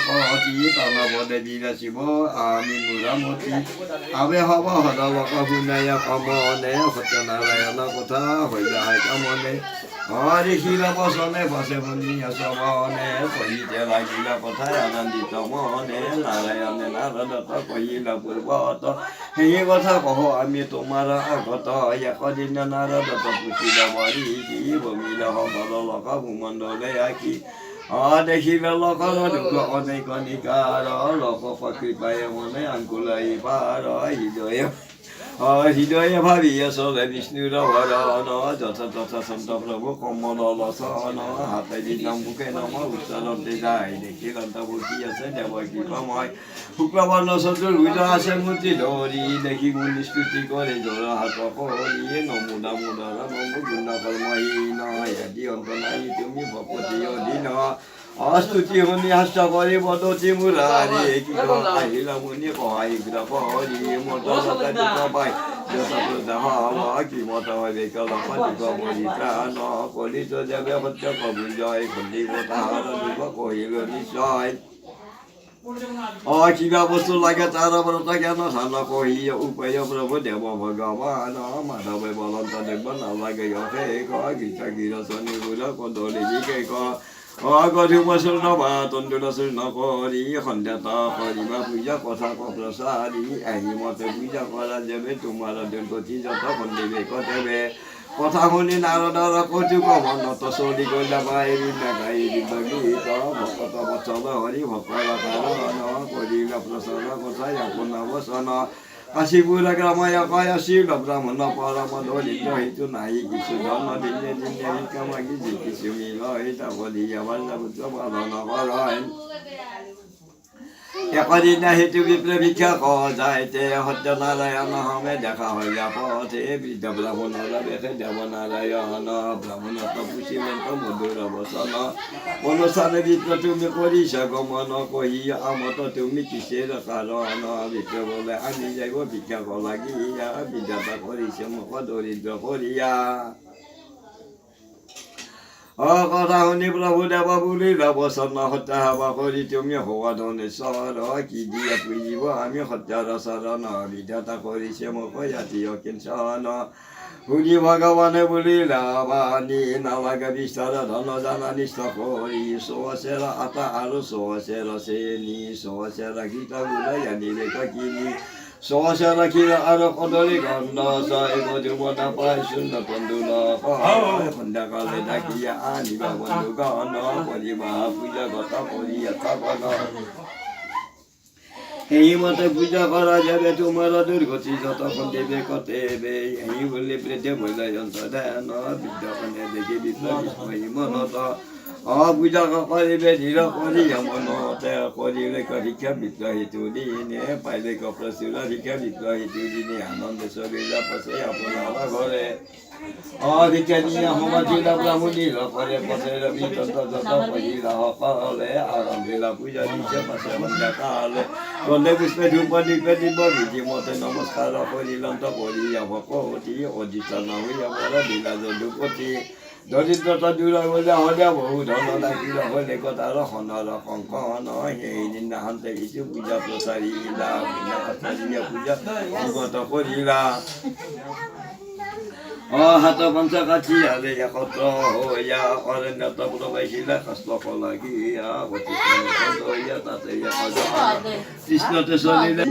পতি তনবদে বিরাচিব আমি মূৰামতি আবে হব হদবক শুনায় কমনে সত্যনাৰায়ণ কথা হৈ যায় কামনে দেখিল বচনে বচে শুনিয়া চবনে কহিতে লাগিল কথাই আনন্দিত মনে নাৰায়ণে নাৰদত কহিল পূৰ্বত সেই কথা কহ আমি তোমাৰ আগত একদিন নাৰদত পুছিল বৰি কি বমিল সকল লোক ভূমণ্ডলে আঁকি দেখিল লোকৰ দুখ অনেক নিকাৰ লোক কৃপায় মনে আংকুলাই পাৰ হৃদয়ে ভাবিয়ে চলে বিষ্ণুৰ বৰণ যথা তথা সন্ত প্ৰভু কমল লচন হাতে দিনাম মুখে নম উচ্চাৰণতে যায় দেখিল বকি আছে দেৱকী কময় শুক্ৰবৰ্ণ চতুৰ্ভুজ আছে মূৰ্তি ধৰি দেখি গুণ স্তুতি কৰে জোৰ হাত কৰি নমো নমো নৰ নমো গুণ কৰ্মহীন আদি অন্ত নাই তুমি ভকতি অধীন অস্তুতি শুনি হাস্য কৰি বদতি মুৰাৰী কি আহিলা মুনি কহাই গ্ৰহ হৰি মত পাই কি মত হয় প্ৰাণ কলিত দেৱে সত্য কবু জয় খুন্দিব তাহাৰ দুখ কহিল নিশ্চয় কিবা বস্তু লাগে তাৰ ব্ৰত জ্ঞান ধান কহি উপায় প্ৰভু দেৱ ভগৱান মাধৱে বলন্ত দেৱ নালাগে শেষ গীতা গিৰচনী বোল কদলি বিশেষ গধু মচুৰ নবা তন্দুৰ চুৰ নকৰি সন্ধ্যাত কৰিবা পূজা কথা প্ৰচাৰি আহি মতে পূজা কৰা যাবে তোমাৰ দুৰ্গতি যত সন্দিবে কতেবে কথা শুনি নাৰদৰ কৌতুক মনত চলি গৈ যাবা এৰি নাগাই গীত ভকত বচল হৰি ভকৰ কাৰণ কৰিল প্ৰচাৰ কথাই আপোনাৰ বচন কাশীপুৰ গ্ৰাময় কয় আছিল ব্ৰাহ্মণ পৰম দৰিদ্ৰ সেইটো নাই কিছু ধৰ্ম দিনে দিনে শিক্ষা মাগি যি কিছু মিল তাবলি আমাৰ যাবত পালন কৰে একদিনা সেইটো বিপ্লৱ ভিক্ষা যাইতে সত্যনাৰায়ণ হমে দেখা হইলা পথে বৃদ্ধ ব্ৰাহ্মণৰ বেশে দেৱ নাৰায়ণ ব্ৰাহ্মণত পুচিমন্ত মধুৰ বচন অনুষ্ঠানে বিপ্ল তুমি কৰিছা গমন কহি আমত তুমি কিসেৰ কাৰণ বিপ্ল বোলে আনি যাব ভিক্ষা লাগিয়া বিধাতা কৰিছে মোক দৰিদ্ৰ কৰিয়া কথা শুনি প্ৰভু দেৱ বুলি বচন সত্য সেৱা কৰি তুমি হোৱা ধনেশ্বৰ কি দিয়া পুজিব আমি সত্যৰ চৰণ বিধাতা কৰিছে মোক জাতীয় কিঞ্চন শুনি ভগৱানে বুলি লাভানি নালাগে বিস্তাৰ ধন জানা নিষ্ঠ কৰি চৌচেৰ আটা আৰু চৌচেৰ চেনি চৌচেৰ গীতা বোলাই আনিলে কিনি চৌচেৰ ক্ষীৰ আৰু কদলী গন্ধ ছয় মধুম নাপায় শূন্য তন্দুল সন্ধ্যাকালে ডাকিয়া আনিবা বন্ধু গণ কৰিবা পূজা গত কৰি স্থাপন সেইমতে পূজা কৰা যাবে তোমাৰ দুৰ্গতি যত সন্দেবে কতেবে এই বুলি প্ৰেতে বৈলাই যন্ত্ৰ ধ্যান বিদ্যাপনে দেখি বিপ্লৱী মনত পূজা কৰিবে ধীৰ কৰি মনতে কৰিলে শিক্ষা বিদ্ৰোহীটো দিনে পাইলে প্ৰচুৰ শিক্ষা বিদ্ৰোহীটো দিনে আনন্দ চলিলা পছে আপোনাৰ ঘৰে ভিক্ষা নিয়া সমাজিলা ব্ৰাহ্মণী কৰে পছে বিতন্ত যত পঢ়িলা সকলে আৰম্ভিলা পূজা দিছে পাছে সন্ধ্যাকালে গলে পুষ্পে ধূপ দীপে দিব বিধি মতে নমস্কাৰ কৰিলন্ত কৰি ভকতি অধিষ্ঠান হৈ আমাৰ দিলা যদুপতি দৰিদ্ৰতা দূৰ হ'লে হ'লে বহু ধন লাগিল হ'লে কথাৰ সনৰ কংকন সেইদিনাখনতে কিছু পূজা প্ৰচাৰিলা পূজা উন্নত কৰিলা হাত পঞ্চা কাঠি আলে একত্ৰ হৈয়া অৰণ্যত প্ৰৱেশিলা কষ্ট লাগিয়া তাতে কৃষ্ণতে চলিলে